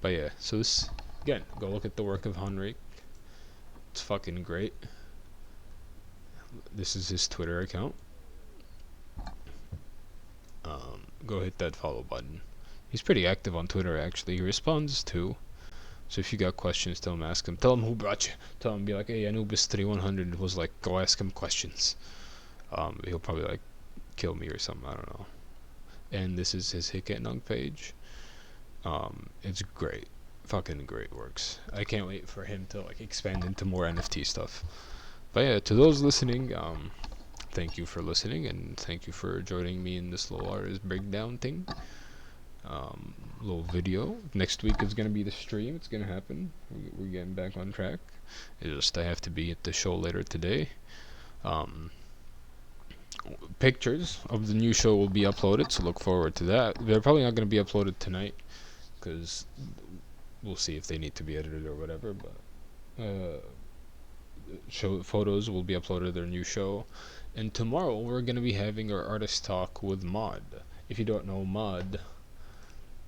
[SPEAKER 1] But yeah, so this, again, go look at the work of Henrik. It's fucking great. This is his Twitter account. Go hit that follow button. He's pretty active on Twitter, actually. He responds too. So if you got questions, tell him, ask him. Tell him who brought you. Tell him, be like, hey, Anubis3100 was like, go ask him questions. He'll probably like kill me or something, I don't know. And this is his Hiketnung page. It's great. Fucking great works. I can't wait for him to like expand into more NFT stuff. But yeah, to those listening, thank you for listening, and thank you for joining me in this little artist breakdown thing. Little video. Next week is gonna be the stream. It's gonna happen. We're getting back on track. It's just I have to be at the show later today. Pictures of the new show will be uploaded, so look forward to that. They're probably not gonna be uploaded tonight because we'll see if they need to be edited or whatever. But show photos will be uploaded to their new show. And tomorrow we're gonna be having our artist talk with Mod. If you don't know Mod,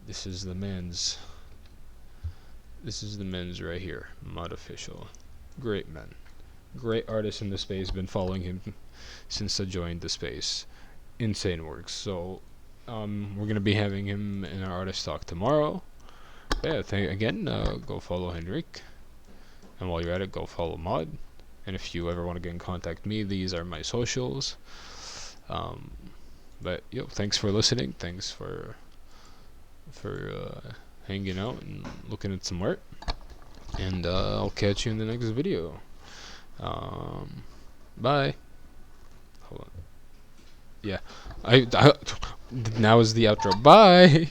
[SPEAKER 1] this is the men's right here. Mod official. Great man. Great artist in the space. Been following him since I joined the space. Insane works. So we're gonna be having him in our artist talk tomorrow. Yeah, again, go follow Henrik. And while you're at it, go follow Mod. And if you ever want to get in contact with me, these are my socials. But yo, thanks for listening. Thanks for hanging out and looking at some art. And I'll catch you in the next video. Bye. Hold on. Yeah, I now is the outro. Bye.